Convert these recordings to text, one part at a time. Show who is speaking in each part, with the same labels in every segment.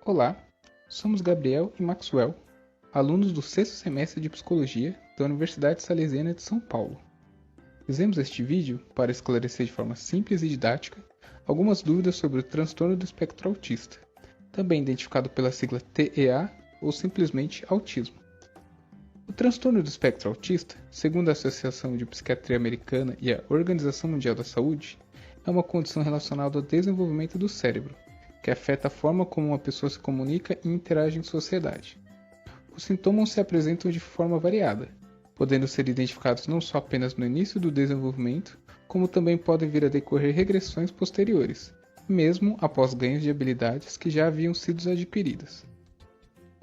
Speaker 1: Olá, somos Gabriel e Maxwell, alunos do sexto semestre de Psicologia da Universidade Salesiana de São Paulo. Fizemos este vídeo para esclarecer de forma simples e didática algumas dúvidas sobre o transtorno do espectro autista, também identificado pela sigla TEA ou simplesmente autismo. O transtorno do espectro autista, segundo a Associação de Psiquiatria Americana e a Organização Mundial da Saúde, é uma condição relacionada ao desenvolvimento do cérebro, que afeta a forma como uma pessoa se comunica e interage em sociedade. Os sintomas se apresentam de forma variada, podendo ser identificados não só apenas no início do desenvolvimento, como também podem vir a decorrer regressões posteriores, mesmo após ganhos de habilidades que já haviam sido adquiridas.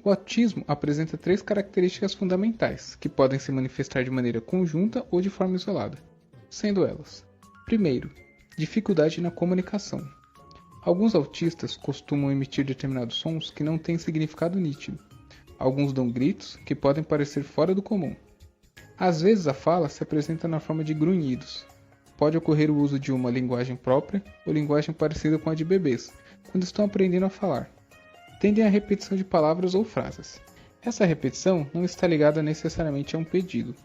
Speaker 1: O autismo apresenta três características fundamentais, que podem se manifestar de maneira conjunta ou de forma isolada, sendo elas: primeiro, dificuldade na comunicação. Alguns autistas costumam emitir determinados sons que não têm significado nítido. Alguns dão gritos que podem parecer fora do comum. Às vezes a fala se apresenta na forma de grunhidos. Pode ocorrer o uso de uma linguagem própria ou linguagem parecida com a de bebês, quando estão aprendendo a falar. Tendem à repetição de palavras ou frases. Essa repetição não está ligada necessariamente a um pedido.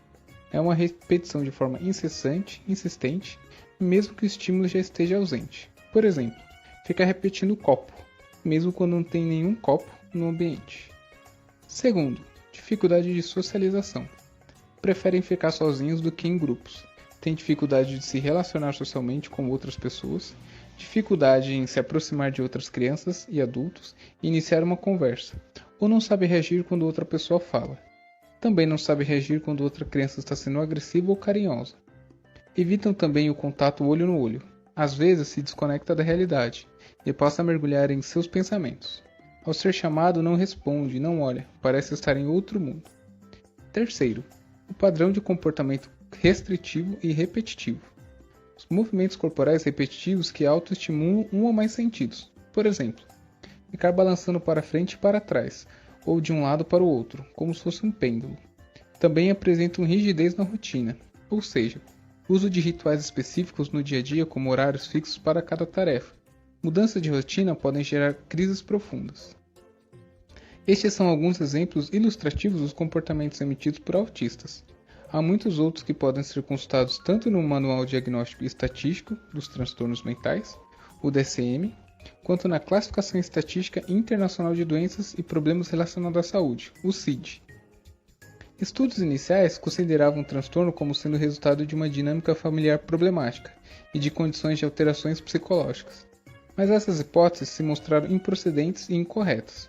Speaker 1: É uma repetição de forma incessante, insistente, mesmo que o estímulo já esteja ausente. Por exemplo, ficar repetindo copo, mesmo quando não tem nenhum copo no ambiente. Segundo, dificuldade de socialização. Preferem ficar sozinhos do que em grupos. Têm dificuldade de se relacionar socialmente com outras pessoas, dificuldade em se aproximar de outras crianças e adultos e iniciar uma conversa, ou não sabe reagir quando outra pessoa fala. Também não sabe reagir quando outra criança está sendo agressiva ou carinhosa. Evitam também o contato olho no olho. Às vezes se desconecta da realidade e passa a mergulhar em seus pensamentos. Ao ser chamado, não responde, não olha, parece estar em outro mundo. Terceiro, o padrão de comportamento restritivo e repetitivo. Os movimentos corporais repetitivos que autoestimulam um ou mais sentidos. Por exemplo, ficar balançando para frente e para trás, ou de um lado para o outro, como se fosse um pêndulo. Também apresentam rigidez na rotina, ou seja, uso de rituais específicos no dia a dia como horários fixos para cada tarefa. Mudanças de rotina podem gerar crises profundas. Estes são alguns exemplos ilustrativos dos comportamentos emitidos por autistas. Há muitos outros que podem ser consultados tanto no Manual Diagnóstico e Estatístico dos Transtornos Mentais, o DSM, quanto na Classificação Estatística Internacional de Doenças e Problemas Relacionados à Saúde, o CID. Estudos iniciais consideravam o transtorno como sendo resultado de uma dinâmica familiar problemática e de condições de alterações psicológicas. Mas essas hipóteses se mostraram improcedentes e incorretas.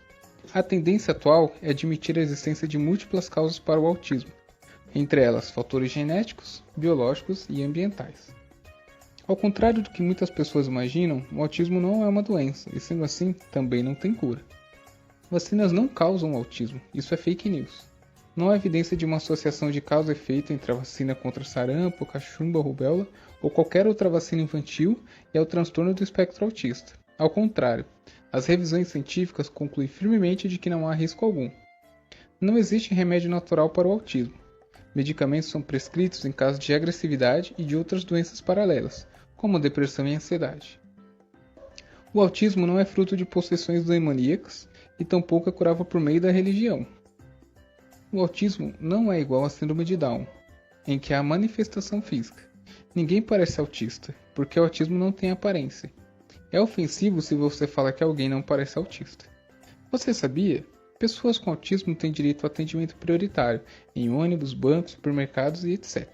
Speaker 1: A tendência atual é admitir a existência de múltiplas causas para o autismo, entre elas fatores genéticos, biológicos e ambientais. Ao contrário do que muitas pessoas imaginam, o autismo não é uma doença e, sendo assim, também não tem cura. Vacinas não causam autismo, isso é fake news. Não há evidência de uma associação de causa e efeito entre a vacina contra sarampo, cachumba, rubéola ou qualquer outra vacina infantil e ao transtorno do espectro autista. Ao contrário, as revisões científicas concluem firmemente de que não há risco algum. Não existe remédio natural para o autismo. Medicamentos são prescritos em caso de agressividade e de outras doenças paralelas, como depressão e ansiedade. O autismo não é fruto de possessões demoníacas e tampouco é curável por meio da religião. O autismo não é igual à síndrome de Down, em que há manifestação física. Ninguém parece autista, porque o autismo não tem aparência. É ofensivo se você fala que alguém não parece autista. Você sabia? Pessoas com autismo têm direito a atendimento prioritário em ônibus, bancos, supermercados e etc.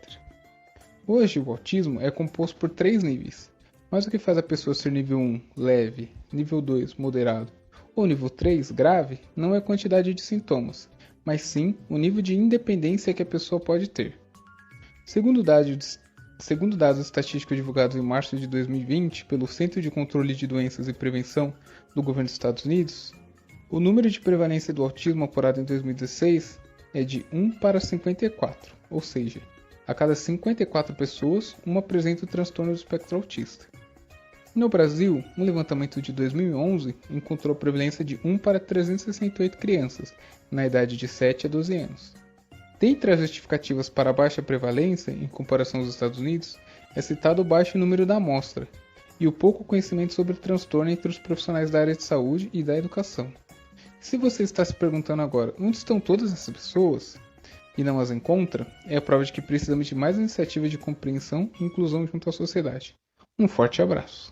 Speaker 1: Hoje, o autismo é composto por 3 níveis, mas o que faz a pessoa ser nível 1, leve, nível 2, moderado, ou nível 3, grave, não é a quantidade de sintomas, mas sim o nível de independência que a pessoa pode ter. Segundo dados estatísticos divulgados em março de 2020 pelo Centro de Controle de Doenças e Prevenção do Governo dos Estados Unidos, o número de prevalência do autismo apurado em 2016 é de 1 para 54, ou seja, a cada 54 pessoas, uma apresenta o transtorno do espectro autista. No Brasil, um levantamento de 2011 encontrou a prevalência de 1 para 368 crianças, na idade de 7 a 12 anos. Dentre as justificativas para a baixa prevalência, em comparação aos Estados Unidos, é citado o baixo número da amostra e o pouco conhecimento sobre o transtorno entre os profissionais da área de saúde e da educação. Se você está se perguntando agora onde estão todas essas pessoas e não as encontra, é a prova de que precisamos de mais iniciativas de compreensão e inclusão junto à sociedade. Um forte abraço.